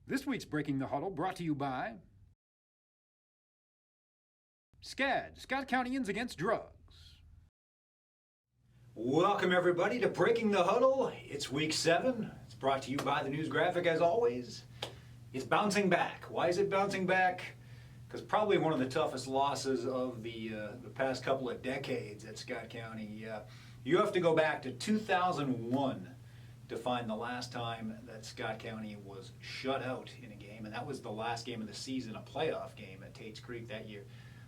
This week's Breaking the Huddle brought to you by SCAD, Scott Countyans Against Drugs. Welcome everybody to Breaking the Huddle. It's week 7. It's brought to you by the News Graphic as always. It's bouncing back. Why is it bouncing back? Because probably one of the toughest losses of the past couple of decades at Scott County. You have to go back to 2001 to find the last time that Scott County was shut out in a game, and that was the last game of the season, a playoff game at Tate's Creek that year.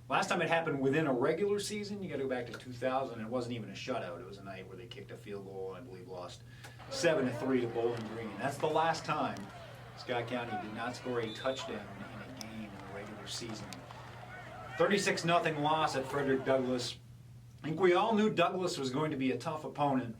Last time it happened within a regular season, you got to go back to 2000, and it wasn't even a shutout. It was a night where they kicked a field goal and I believe lost 7-3 to Bowling Green. That's the last time Scott County did not score a touchdown in a game in the regular season. 36-0 loss at Frederick Douglass. I think we all knew Douglass was going to be a tough opponent,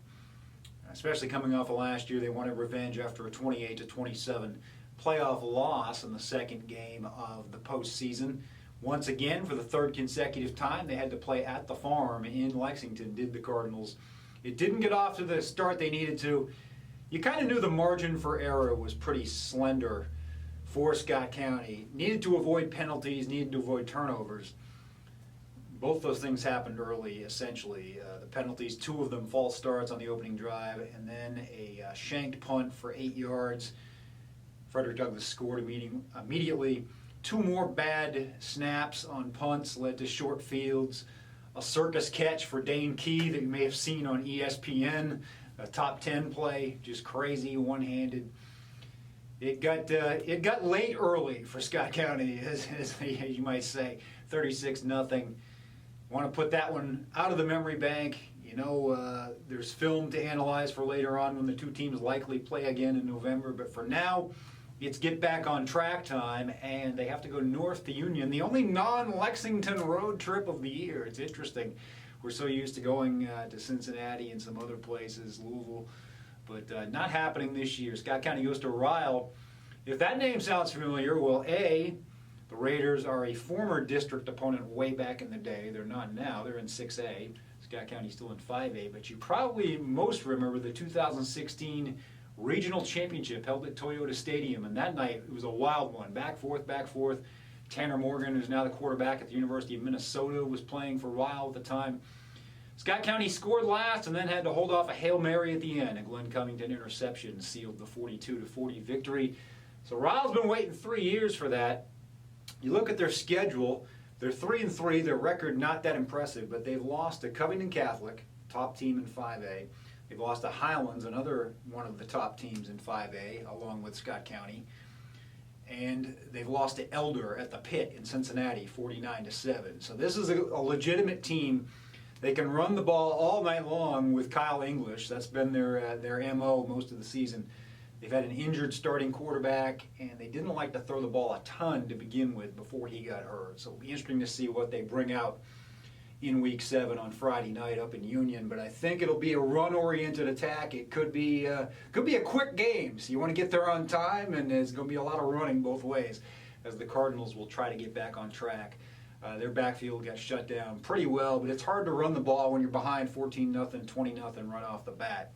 especially coming off of last year. They wanted revenge after a 28-27 playoff loss in the second game of the postseason. Once again, for the third consecutive time, they had to play at the farm in Lexington, did the Cardinals. It didn't get off to the start they needed to. You kind of knew the margin for error was pretty slender for Scott County. Needed to avoid penalties, needed to avoid turnovers. Both those things happened early, essentially. The penalties, 2 of them false starts on the opening drive, and then a shanked punt for 8 yards. Frederick Douglass scored immediately. 2 more bad snaps on punts led to short fields. A circus catch for Dane Key that you may have seen on ESPN. A top 10 play, just crazy, one-handed. It got late early for Scott County, as you might say. 36-0. Want to put that one out of the memory bank. You know, there's film to analyze for later on when the 2 teams likely play again in November. But for now, it's get back on track time, and they have to go north to Union, the only non-Lexington road trip of the year. It's interesting. We're so used to going to Cincinnati and some other places, Louisville, but not happening this year. Scott County goes to Ryle. If that name sounds familiar, well, A, the Raiders are a former district opponent way back in the day. They're not now. They're in 6A. Scott County's still in 5A. But you probably most remember the 2016 regional championship held at Toyota Stadium. And that night, it was a wild one. Back, forth, back, forth. Tanner Morgan, who's now the quarterback at the University of Minnesota, was playing for Ryle at the time. Scott County scored last and then had to hold off a Hail Mary at the end. A Glenn Covington interception sealed the 42-40 victory. So Ryle's been waiting 3 years for that. You look at their schedule, they're 3-3, their record not that impressive, but they've lost to Covington Catholic, top team in 5A. They've lost to Highlands, another one of the top teams in 5A, along with Scott County. And they've lost to Elder at the Pit in Cincinnati, 49-7. So this is a legitimate team. They can run the ball all night long with Kyle English. That's been their MO most of the season. They've had an injured starting quarterback, and they didn't like to throw the ball a ton to begin with before he got hurt. So it'll be interesting to see what they bring out in Week 7 on Friday night up in Union. But I think it'll be a run-oriented attack. It could be a quick game. So you want to get there on time, and there's going to be a lot of running both ways as the Cardinals will try to get back on track. Their backfield got shut down pretty well, but it's hard to run the ball when you're behind 14-0, 20-0 right off the bat.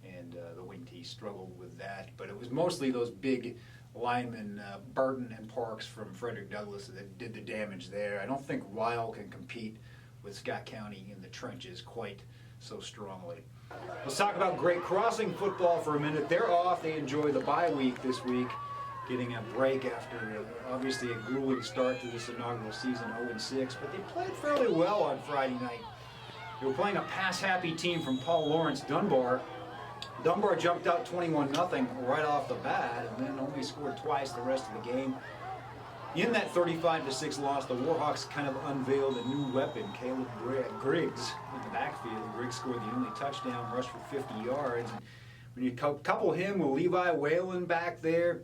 And the Wing T struggled with that. But it was mostly those big linemen, Burton and Parks from Frederick Douglass, that did the damage there. I don't think Ryle can compete with Scott County in the trenches quite so strongly. Let's talk about Great Crossing football for a minute. They're off. They enjoy the bye week this week, getting a break after obviously a grueling start to this inaugural season, 0-6. But they played fairly well on Friday night. They were playing a pass-happy team from Paul Lawrence, Dunbar. Dunbar jumped out 21-0 right off the bat and then only scored twice the rest of the game. In that 35-6 loss, the Warhawks kind of unveiled a new weapon, Caleb Griggs, in the backfield. Griggs scored the only touchdown, rushed for 50 yards. And when you couple him with Levi Whalen back there,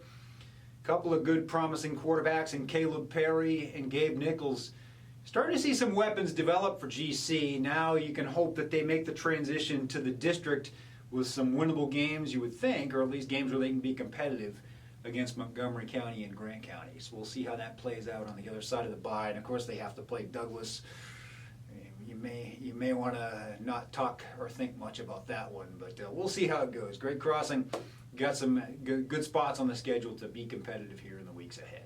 a couple of good promising quarterbacks in Caleb Perry and Gabe Nichols, starting to see some weapons develop for GC. Now you can hope that they make the transition to the district with some winnable games, you would think, or at least games where they can be competitive against Montgomery County and Grant County. So we'll see how that plays out on the other side of the bye. And of course they have to play Douglas. you may want to not talk or think much about that one, but we'll see how it goes. Great Crossing got some good spots on the schedule to be competitive here in the weeks ahead.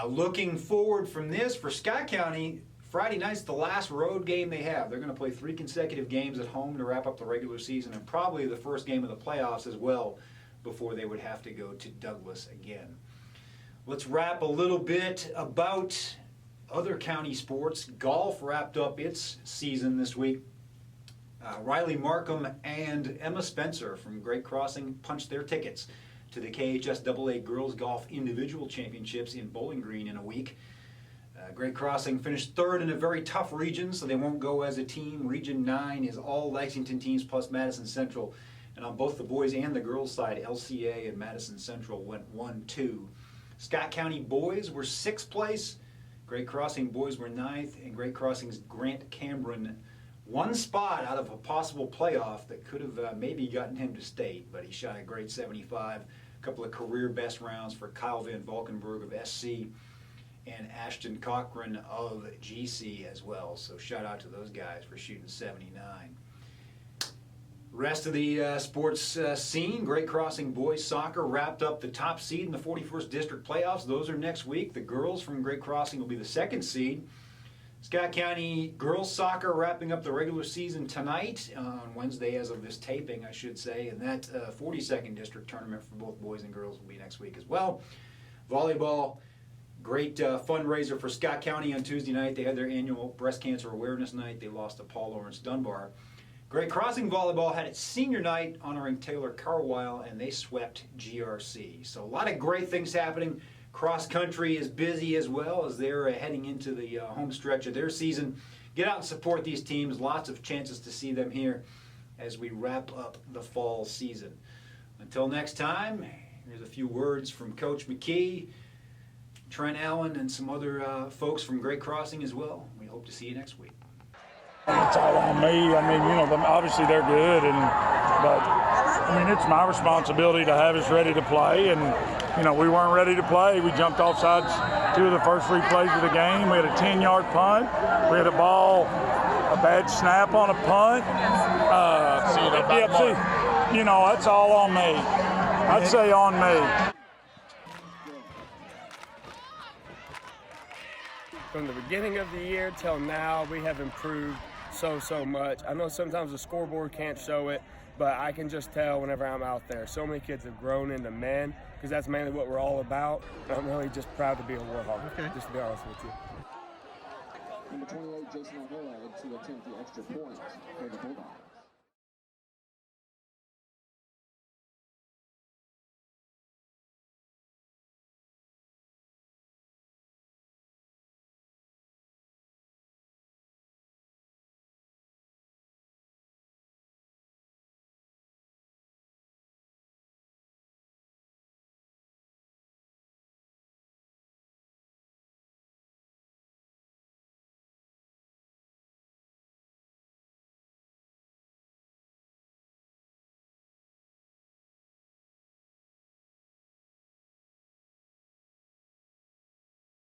Looking forward from this, for Scott County, Friday night's the last road game they have. They're going to play 3 consecutive games at home to wrap up the regular season, and probably the first game of the playoffs as well before they would have to go to Douglas again. Let's wrap a little bit about other county sports. Golf wrapped up its season this week. Riley Markham and Emma Spencer from Great Crossing punched their tickets to the KHSAA Girls Golf Individual Championships in Bowling Green in a week. Great Crossing finished 3rd in a very tough region, so they won't go as a team. Region 9 is all Lexington teams plus Madison Central. And on both the boys and the girls side, LCA and Madison Central went 1-2. Scott County boys were 6th place. Great Crossing boys were 9th, and Great Crossing's Grant Cameron 1 spot out of a possible playoff that could have maybe gotten him to state, but he shot a great 75. A couple of career best rounds for Kyle Van Valkenburg of SC and Ashton Cochran of GC as well. So shout out to those guys for shooting 79. Rest of the sports scene, Great Crossing boys soccer wrapped up the top seed in the 41st District playoffs. Those are next week. The girls from Great Crossing will be the 2nd seed. Scott County girls soccer wrapping up the regular season tonight, on Wednesday as of this taping, I should say, and that 42nd District tournament for both boys and girls will be next week as well. Volleyball, great fundraiser for Scott County on Tuesday night. They had their annual breast cancer awareness night. They lost to Paul Lawrence Dunbar. Great Crossing Volleyball had its senior night honoring Taylor Carwile, and they swept GRC. So a lot of great things happening. Cross country is busy as well as they're heading into the home stretch of their season. Get out and support these teams. Lots of chances to see them here as we wrap up the fall season. Until next time, here's a few words from Coach McKee, Trent Allen, and some other folks from Great Crossing as well. We hope to see you next week. It's all on me. I mean, obviously they're good, but it's my responsibility to have us ready to play, and we weren't ready to play. We jumped off sides 2 of the first 3 plays of the game. We had a 10-yard punt. We had a bad snap on a punt. That's all on me. I'd say on me. From the beginning of the year till now, we have improved so much. I know sometimes the scoreboard can't show it, but I can just tell whenever I'm out there. So many kids have grown into men, because that's mainly what we're all about. I'm really just proud to be a Warhawk, just to be honest with you. Number 28, Jason O'Hara, to attempt the extra point for the Bulldogs.